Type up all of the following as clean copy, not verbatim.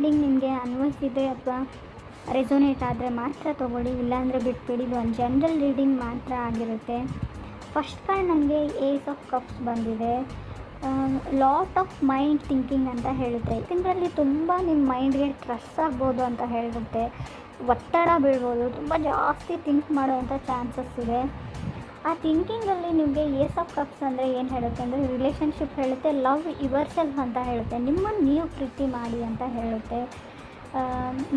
Reading ನಿಮಗೆ ಅನ್ವಯಿಸಿದೆ ಅಥವಾ resonate ಆದರೆ ಮಾತ್ರ ತೊಗೊಳ್ಳಿ, ಇಲ್ಲಾಂದರೆ ಬಿಟ್ಬಿಡಿ. ಇದು ಒಂದು ಜನರಲ್ ರೀಡಿಂಗ್ ಮಾತ್ರ ಆಗಿರುತ್ತೆ. ಫಸ್ಟ್ ಕಾರ್ಡ್ ನನಗೆ ಏಸ್ ಆಫ್ ಕಪ್ಸ್ ಬಂದಿದೆ. ಲಾಟ್ ಆಫ್ ಮೈಂಡ್ ಥಿಂಕಿಂಗ್ ಅಂತ ಹೇಳುತ್ತೆ. ಇದರಲ್ಲಿ ತುಂಬ ನಿಮ್ಮ ಮೈಂಡ್ಗೆ ಸ್ಟ್ರೆಸ್ ಆಗ್ಬೋದು ಅಂತ ಹೇಳುತ್ತೆ, ಒತ್ತಡ ಬೀಳ್ಬೋದು, ತುಂಬ ಜಾಸ್ತಿ ಥಿಂಕ್ ಮಾಡುವಂಥ ಚಾನ್ಸಸ್ ಇದೆ. ಆ ಥಿಂಕಿಂಗಲ್ಲಿ ನಿಮಗೆ ಏಸ್ ಆಫ್ ಕಪ್ಸ್ ಅಂದರೆ ಏನು ಹೇಳುತ್ತೆ ಅಂದರೆ ರಿಲೇಷನ್ಶಿಪ್ ಹೇಳುತ್ತೆ, ಲವ್ ಯುವರ್ ಸೆಲ್ಫ್ ಅಂತ ಹೇಳುತ್ತೆ, ನಿಮ್ಮನ್ನು ನೀವು ಪ್ರೀತಿ ಮಾಡಿ ಅಂತ ಹೇಳುತ್ತೆ.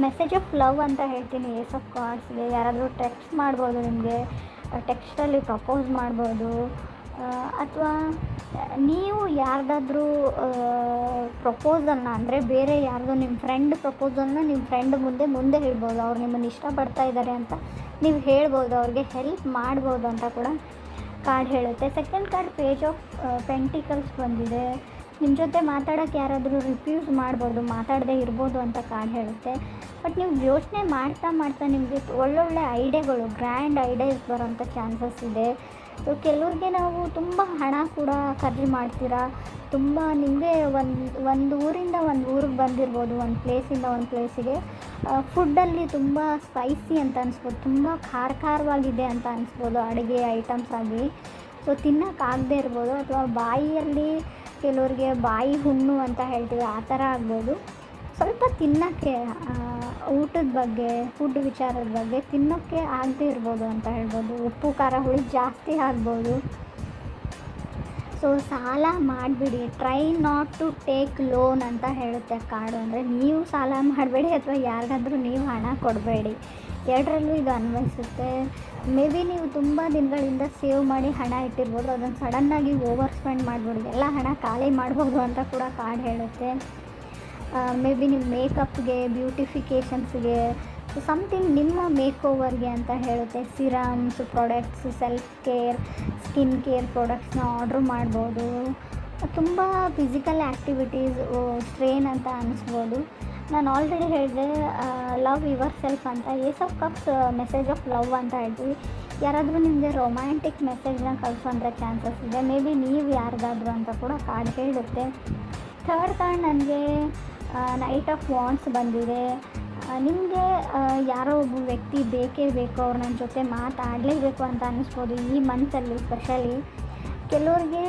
ಮೆಸೇಜ್ ಆಫ್ ಲವ್ ಅಂತ ಹೇಳ್ತೀನಿ ಏಸ್ ಆಫ್ ಕಾರ್ಡ್ಸ್ಗೆ. ಯಾರಾದರೂ ಟೆಕ್ಸ್ಟ್ ಮಾಡ್ಬೋದು, ನಿಮಗೆ ಟೆಕ್ಸ್ಟಲ್ಲಿ ಪ್ರಪೋಸ್ ಮಾಡ್ಬೋದು, ಅಥವಾ ನೀವು ಯಾರ್ದಾದ್ರೂ ಪ್ರಪೋಸಲ್ನ ಅಂದರೆ ಬೇರೆ ಯಾರ್ದೋ ನಿಮ್ಮ ಫ್ರೆಂಡ್ ಪ್ರಪೋಸಲ್ನ ನಿಮ್ಮ ಫ್ರೆಂಡ್ ಮುಂದೆ ಹೇಳ್ಬೋದು. ಅವ್ರು ನಿಮ್ಮನ್ನು ಇಷ್ಟಪಡ್ತಾ ಇದ್ದಾರೆ ಅಂತ ನೀವು ಹೇಳ್ಬೋದು, ಅವ್ರಿಗೆ ಹೆಲ್ಪ್ ಮಾಡ್ಬೋದು ಅಂತ ಕೂಡ ಕಾರ್ಡ್ ಹೇಳುತ್ತೆ. Second card page of pentacles ಬಂದಿದೆ. ನಿಮ್ಮ ಜೊತೆ ಮಾತಾಡೋಕ್ಕೆ ಯಾರಾದರೂ ರಿಫ್ಯೂಸ್ ಮಾಡ್ಬೋದು, ಮಾತಾಡದೇ ಇರ್ಬೋದು ಅಂತ ಕಾರ್ಡ್ ಹೇಳುತ್ತೆ. ಬಟ್ ನೀವು ಯೋಚನೆ ಮಾಡ್ತಾ ನಿಮಗೆ ಒಳ್ಳೊಳ್ಳೆ ಐಡಿಯಾಗಳು, ಗ್ರ್ಯಾಂಡ್ ಐಡಿಯಾಸ್ ಬರೋಂಥ ಚಾನ್ಸಸ್ ಇದೆ. ಸೊ ಕೆಲವ್ರಿಗೆ ನಾವು ತುಂಬ ಹಣ ಕೂಡ ಖರ್ಚು ಮಾಡ್ತೀರಾ, ತುಂಬ ನಿಮಗೆ ಒಂದು ಊರಿಂದ ಒಂದು ಊರಿಗೆ ಬಂದಿರ್ಬೋದು, ಒಂದು ಪ್ಲೇಸಿಂದ ಒಂದು ಪ್ಲೇಸಿಗೆ. ಫುಡ್ಡಲ್ಲಿ ತುಂಬ ಸ್ಪೈಸಿ ಅಂತ ಅನಿಸ್ಬೋದು, ತುಂಬ ಖಾರವಾಗಿದೆ ಅಂತ ಅನಿಸ್ಬೋದು ಅಡುಗೆ ಐಟಮ್ಸ್ ಆಗಿ. ಸೊ ತಿನ್ನೋಕ್ಕಾಗದೇ ಇರ್ಬೋದು, ಅಥವಾ ಬಾಯಿಯಲ್ಲಿ ಕೆಲವ್ರಿಗೆ ಬಾಯಿ ಹುಣ್ಣು ಅಂತ ಹೇಳ್ತೀವಿ, ಆ ಥರ ಆಗ್ಬೋದು. ಸ್ವಲ್ಪ ತಿನ್ನೋಕ್ಕೆ ಊಟದ ಬಗ್ಗೆ, ಫುಡ್ ವಿಚಾರದ ಬಗ್ಗೆ ತಿನ್ನೋಕ್ಕೆ ಆಗದೇ ಇರ್ಬೋದು ಅಂತ ಹೇಳ್ಬೋದು. ಉಪ್ಪು ಖಾರ ಹುಳಿ ಜಾಸ್ತಿ ಆಗ್ಬೋದು. ಸೊ ಸಾಲ ಮಾಡಿಬಿಡಿ, try not to take loan ಅಂತ ಹೇಳುತ್ತೆ ಕಾರ್ಡು. ಅಂದರೆ ನೀವು ಸಾಲ ಮಾಡಬೇಡಿ ಅಥವಾ ಯಾರಿಗಾದ್ರೂ ನೀವು ಹಣ ಕೊಡಬೇಡಿ, ಎರಡರಲ್ಲೂ ಇದು ಅನ್ವಯಿಸುತ್ತೆ. ಮೇ ಬಿ ನೀವು ತುಂಬ ದಿನಗಳಿಂದ ಸೇವ್ ಮಾಡಿ ಹಣ ಇಟ್ಟಿರ್ಬೋದು, ಅದನ್ನು ಸಡನ್ನಾಗಿ ಓವರ್ ಸ್ಪೆಂಡ್ ಮಾಡಿಬಿಡಿ, ಎಲ್ಲ ಹಣ ಖಾಲಿ ಮಾಡ್ಬೋದು ಅಂತ ಕೂಡ ಕಾರ್ಡ್ ಹೇಳುತ್ತೆ. ಮೇ ಬಿ ನಿಮ್ಮ ಮೇಕಪ್ಗೆ, ಬ್ಯೂಟಿಫಿಕೇಷನ್ಸ್ಗೆ, ಸಮಥಿಂಗ್ ನಿಮ್ಮ ಮೇಕ್ ಓವರ್ಗೆ ಅಂತ ಹೇಳುತ್ತೆ. Serums, products, self care, skin care ಪ್ರಾಡಕ್ಟ್ಸ್ನ ಆರ್ಡ್ರ್ ಮಾಡ್ಬೋದು. ತುಂಬ ಫಿಸಿಕಲ್ ಆ್ಯಕ್ಟಿವಿಟೀಸ್ ಸ್ಟ್ರೇನ್ ಅಂತ ಅನ್ನಿಸ್ಬೋದು. ನಾನು ಆಲ್ರೆಡಿ ಹೇಳಿದೆ ಲವ್ ಯುವರ್ ಸೆಲ್ಫ್ ಅಂತ. Ace of cups message of love ಅಂತ ಹೇಳ್ತೀವಿ. ಯಾರಾದರೂ ನಿಮಗೆ ರೊಮ್ಯಾಂಟಿಕ್ ಮೆಸೇಜ್ನ ಕಳಿಸೋಂಥ ಚಾನ್ಸಸ್ ಇದೆ, ಮೇ ಬಿ ನೀವು ಯಾರಿಗಾದ್ರು ಅಂತ ಕೂಡ ಕಾರ್ಡ್ ಹೇಳುತ್ತೆ. ಥರ್ಡ್ ಕಾರ್ಡ್ ನನಗೆ ನೈಟ್ ಆಫ್ ವಾಂಡ್ಸ್ ಬಂದಿದೆ. ನಿಮಗೆ ಯಾರೋ ಒಬ್ಬ ವ್ಯಕ್ತಿ ಬೇಕೇ ಬೇಕು, ಅವ್ರು ನನ್ನ ಜೊತೆ ಮಾತಾಡಲೇಬೇಕು ಅಂತ ಅನ್ನಿಸ್ಬೋದು ಈ ಮಂತಲ್ಲಿ. ಸ್ಪೆಷಲಿ ಕೆಲವ್ರಿಗೆ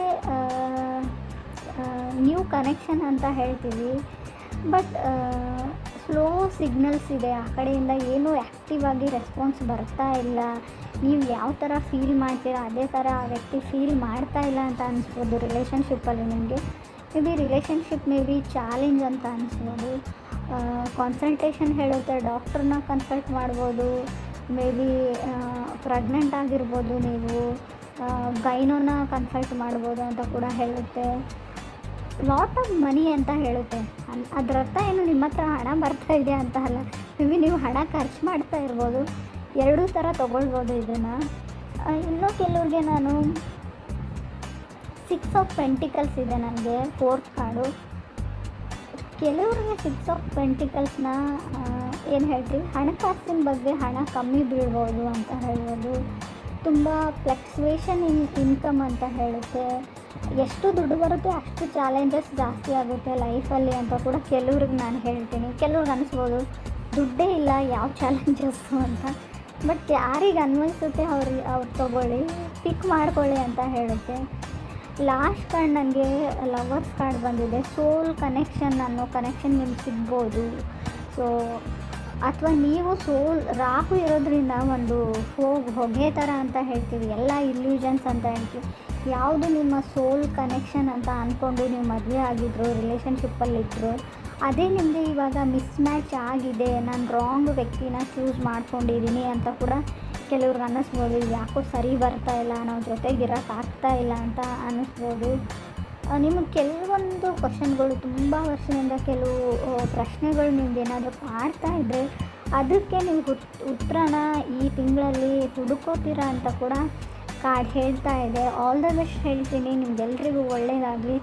ನ್ಯೂ ಕನೆಕ್ಷನ್ ಅಂತ ಹೇಳ್ತೀವಿ, ಬಟ್ ಸ್ಲೋ ಸಿಗ್ನಲ್ಸ್ ಇದೆ, ಆ ಕಡೆಯಿಂದ ಏನೂ ಆ್ಯಕ್ಟಿವ್ ಆಗಿ ರೆಸ್ಪಾನ್ಸ್ ಬರ್ತಾ ಇಲ್ಲ. ನೀವು ಯಾವ ಥರ ಫೀಲ್ ಮಾಡ್ತೀರಾ ಅದೇ ಥರ ಆ ವ್ಯಕ್ತಿ ಫೀಲ್ ಮಾಡ್ತಾ ಇಲ್ಲ ಅಂತ ಅನಿಸ್ಬೋದು ರಿಲೇಷನ್ಶಿಪ್ಪಲ್ಲಿ. ನಿಮಗೆ may be relationship may be challenge ಅಂತ ಅನಿಸ್ಬೋದು. ಕಾನ್ಸಲ್ಟೇಷನ್ ಹೇಳುತ್ತೆ, ಡಾಕ್ಟ್ರನ್ನ ಕನ್ಸಲ್ಟ್ ಮಾಡ್ಬೋದು. ಮೇ ಬಿ ಪ್ರೆಗ್ನೆಂಟ್ ಆಗಿರ್ಬೋದು, ನೀವು ಗೈನೋನ ಕನ್ಸಲ್ಟ್ ಮಾಡ್ಬೋದು ಅಂತ ಕೂಡ ಹೇಳುತ್ತೆ. ಲಾಟ್ ಆಫ್ ಮನಿ ಅಂತ ಹೇಳುತ್ತೆ. ಅದರ ಅರ್ಥ ಏನು ನಿಮ್ಮ ಹತ್ರ ಹಣ ಬರ್ತಾ ಇದೆ ಅಂತ ಅಲ್ಲ, ಮೇ ಬಿ ನೀವು ಹಣ ಖರ್ಚು ಮಾಡ್ತಾ ಇರ್ಬೋದು. ಎರಡೂ ಥರ ತೊಗೊಳ್ಬೋದು ಇದನ್ನು. ಇನ್ನೂ ಕೆಲವ್ರಿಗೆ ನಾನು ಸಿಕ್ಸ್ ಆಫ್ ಪೆಂಟಿಕಲ್ಸ್ ಇದೆ ನನಗೆ ಫೋರ್ತ್ ಕಾರ್ಡು. ಕೆಲವ್ರಿಗೆ ಸಿಕ್ಸ್ ಆಫ್ ಪೆಂಟಿಕಲ್ಸ್ನ ಏನು ಹೇಳ್ತೀವಿ, ಹಣಕಾಸಿನ ಬಗ್ಗೆ ಹಣ ಕಮ್ಮಿ ಬೀಳ್ಬೋದು ಅಂತ ಹೇಳ್ಬೋದು. ತುಂಬ ಫ್ಲಕ್ಚುವೇಷನ್ ಇನ್ಕಮ್ ಅಂತ ಹೇಳುತ್ತೆ. ಎಷ್ಟು ದುಡ್ಡು ಬರುತ್ತೆ ಅಷ್ಟು ಚಾಲೆಂಜಸ್ ಜಾಸ್ತಿ ಆಗುತ್ತೆ ಲೈಫಲ್ಲಿ ಅಂತ ಕೂಡ ಕೆಲವ್ರಿಗೆ ನಾನು ಹೇಳ್ತೀನಿ. ಕೆಲವ್ರಿಗೆ ಅನಿಸ್ಬೋದು ದುಡ್ಡೇ ಇಲ್ಲ ಯಾವ ಚಾಲೆಂಜಸ್ಸು ಅಂತ, ಬಟ್ ಯಾರಿಗೆ ಅನ್ವಯಿಸುತ್ತೆ ಅವ್ರು ತೊಗೊಳ್ಳಿ, ಪಿಕ್ ಮಾಡ್ಕೊಳ್ಳಿ ಅಂತ ಹೇಳುತ್ತೆ. ಲಾಸ್ಟ್ ಕಾರ್ಡ್ ನನಗೆ ಲವರ್ಸ್ ಕಾರ್ಡ್ ಬಂದಿದೆ. ಸೋಲ್ ಕನೆಕ್ಷನ್ ಅನ್ನೋ ಕನೆಕ್ಷನ್ ನಿಮ್ಗೆ ಸಿಗ್ಬೋದು. ಸೊ ಅಥವಾ ನೀವು ಸೋಲ್ ರಾಹು ಇರೋದ್ರಿಂದ ಒಂದು ಹೊಗೆ ಥರ ಅಂತ ಹೇಳ್ತೀವಿ, ಎಲ್ಲ ಇಲ್ಯೂಷನ್ಸ್ ಅಂತ ಹೇಳ್ತೀವಿ. ಯಾವುದು ನಿಮ್ಮ ಸೋಲ್ ಕನೆಕ್ಷನ್ ಅಂತ ಅಂದ್ಕೊಂಡು ನೀವು ಮದುವೆ ಆಗಿದ್ರು, ರಿಲೇಷನ್ಶಿಪ್ಪಲ್ಲಿದ್ದರು, ಅದೇ ನಿಮಗೆ ಇವಾಗ ಮಿಸ್ ಮ್ಯಾಚ್ ಆಗಿದೆ, ನಾನು ರಾಂಗ್ ವ್ಯಕ್ತಿನ ಚೂಸ್ ಮಾಡ್ಕೊಂಡಿದ್ದೀನಿ ಅಂತ ಕೂಡ ಕೆಲವ್ರಿಗೆ ಅನ್ನಿಸ್ಬೋದು. ಯಾಕೋ ಸರಿ ಬರ್ತಾ ಇಲ್ಲ, ನಾವು ಜೊತೆಗಿರೋಕ್ಕಾಗ್ತಾ ಇಲ್ಲ ಅಂತ ಅನ್ನಿಸ್ಬೋದು. ನಿಮಗೆ ಕೆಲವೊಂದು ಕ್ವಶನ್ಗಳು ತುಂಬ ವರ್ಷದಿಂದ ಕೆಲವು ಪ್ರಶ್ನೆಗಳು ನಿಮ್ಗೆ ಏನಾದರೂ ಕಾಡ್ತಾ ಇದ್ದರೆ ಅದಕ್ಕೆ ನೀವು ಉತ್ತರನ ಈ ತಿಂಗಳಲ್ಲಿ ಹುಡುಕೋತೀರಾ ಅಂತ ಕೂಡ ಕಾರ್ಡ್ ಹೇಳ್ತಾ ಇದೆ. ಆಲ್ ದ ಬೆಸ್ಟ್ ಹೇಳ್ತೀನಿ, ನಿಮ್ಗೆಲ್ರಿಗೂ ಒಳ್ಳೆಯದಾಗಲಿ.